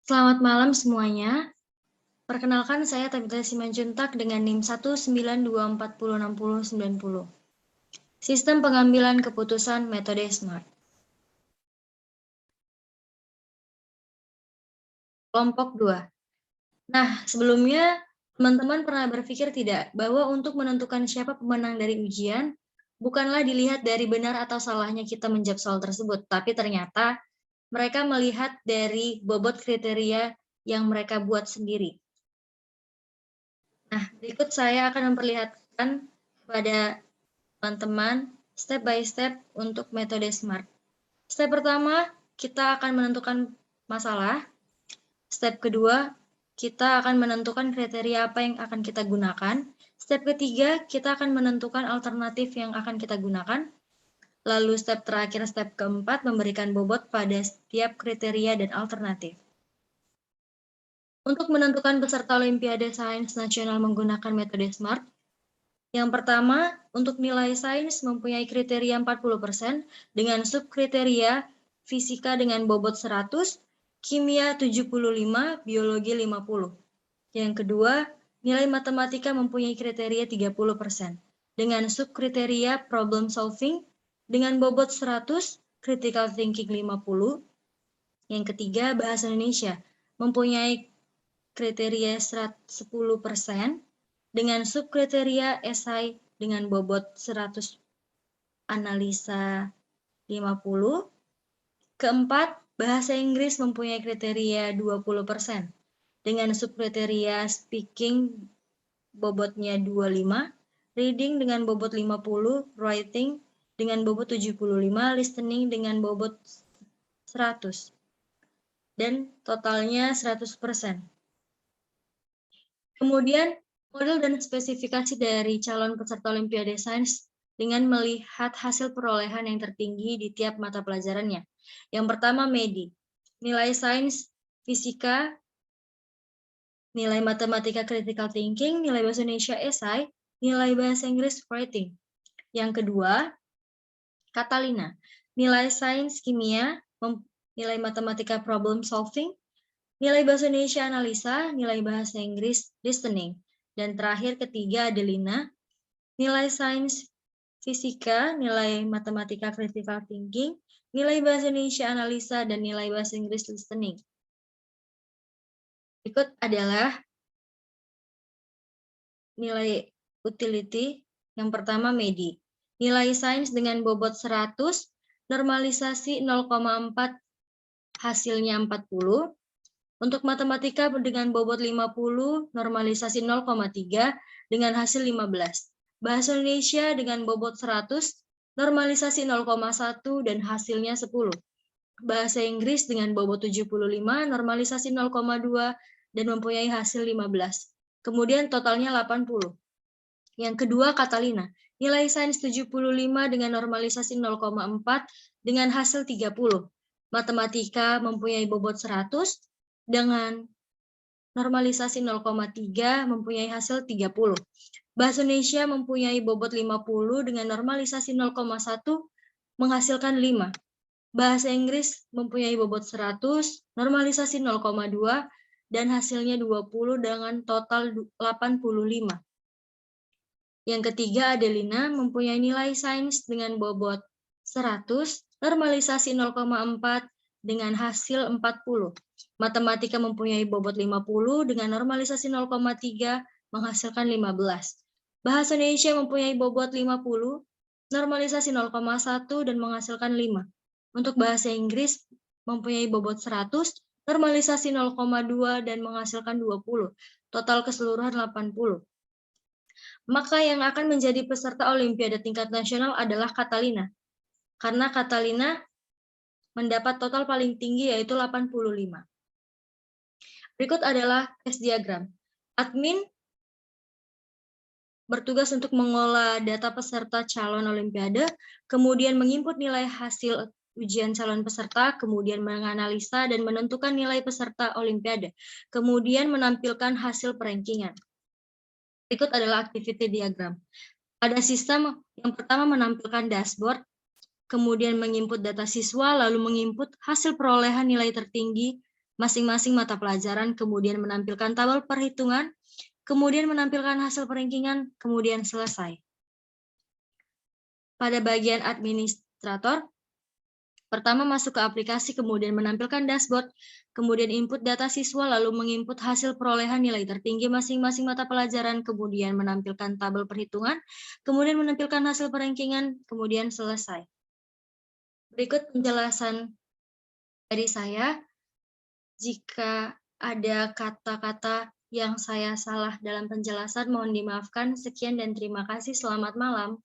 Selamat malam semuanya. Perkenalkan saya Tabitha Simanjuntak dengan NIM 192406090. Sistem pengambilan keputusan metode SMART. Kelompok 2. Nah, sebelumnya teman-teman pernah berpikir tidak bahwa untuk menentukan siapa pemenang dari ujian, bukanlah dilihat dari benar atau salahnya kita menjawab soal tersebut, tapi ternyata mereka melihat dari bobot kriteria yang mereka buat sendiri. Nah, berikut saya akan memperlihatkan kepada teman-teman step by step untuk metode SMART. Step pertama, kita akan menentukan masalah. Step kedua, kita akan menentukan kriteria apa yang akan kita gunakan. Step ketiga, kita akan menentukan alternatif yang akan kita gunakan. Lalu step terakhir, step keempat, memberikan bobot pada setiap kriteria dan alternatif. Untuk menentukan peserta Olimpiade Sains Nasional menggunakan metode SMART, yang pertama, untuk nilai sains mempunyai kriteria 40% dengan subkriteria fisika dengan bobot 100, kimia 75, biologi 50. Yang kedua, nilai matematika mempunyai kriteria 30% dengan subkriteria problem solving dengan bobot 100, critical thinking 50. Yang ketiga, bahasa Indonesia mempunyai kriteria 10% dengan subkriteria esai dengan bobot 100, analisa 50. Keempat, bahasa Inggris mempunyai kriteria 20% dengan subkriteria speaking bobotnya 25, reading dengan bobot 50, writing dengan bobot 75, listening dengan bobot 100, dan totalnya 100%. Kemudian, model dan spesifikasi dari calon peserta Olimpiade Sains dengan melihat hasil perolehan yang tertinggi di tiap mata pelajarannya. Yang pertama, MEDI, nilai sains, fisika, nilai matematika critical thinking, nilai bahasa Indonesia esai, nilai bahasa Inggris writing. Yang kedua, Catalina, nilai sains kimia, nilai matematika problem solving, nilai bahasa Indonesia analisa, nilai bahasa Inggris listening. Dan terakhir ketiga Adelina, nilai sains fisika, nilai matematika critical thinking, nilai bahasa Indonesia analisa, dan nilai bahasa Inggris listening. Berikut adalah nilai utility. Yang pertama MEDI. Nilai sains dengan bobot 100, normalisasi 0,4, hasilnya 40. Untuk matematika dengan bobot 50, normalisasi 0,3 dengan hasil 15. Bahasa Indonesia dengan bobot 100, normalisasi 0,1 dan hasilnya 10. Bahasa Inggris dengan bobot 75, normalisasi 0,2 dan mempunyai hasil 15. Kemudian totalnya 80. Yang kedua Catalina, nilai sains 75 dengan normalisasi 0,4 dengan hasil 30. Matematika mempunyai bobot 100, dengan normalisasi 0,3 mempunyai hasil 30. Bahasa Indonesia mempunyai bobot 50 dengan normalisasi 0,1 menghasilkan 5. Bahasa Inggris mempunyai bobot 100, normalisasi 0,2 dan hasilnya 20 dengan total 85. Yang ketiga Adelina mempunyai nilai sains dengan bobot 100, normalisasi 0,4 dengan hasil 40. Matematika mempunyai bobot 50 dengan normalisasi 0,3 menghasilkan 15. Bahasa Indonesia mempunyai bobot 50, normalisasi 0,1 dan menghasilkan 5. Untuk bahasa Inggris mempunyai bobot 100, normalisasi 0,2 dan menghasilkan 20. Total keseluruhan 80. Maka yang akan menjadi peserta Olimpiade tingkat nasional adalah Catalina. Karena Catalina mendapat total paling tinggi yaitu 85. Berikut adalah tes diagram. Admin bertugas untuk mengolah data peserta calon Olimpiade, kemudian menginput nilai hasil ujian calon peserta, kemudian menganalisa dan menentukan nilai peserta Olimpiade, kemudian menampilkan hasil perankingan. Berikut adalah activity diagram. Pada sistem yang pertama menampilkan dashboard, kemudian menginput data siswa, lalu menginput hasil perolehan nilai tertinggi masing-masing mata pelajaran, kemudian menampilkan tabel perhitungan, kemudian menampilkan hasil perankingan, kemudian selesai. Pada bagian administrator, pertama masuk ke aplikasi, kemudian menampilkan dashboard, kemudian input data siswa, lalu menginput hasil perolehan nilai tertinggi masing-masing mata pelajaran, kemudian menampilkan tabel perhitungan, kemudian menampilkan hasil perankingan, kemudian selesai. Berikut penjelasan dari saya. Jika ada kata-kata yang saya salah dalam penjelasan, mohon dimaafkan. Sekian dan terima kasih. Selamat malam.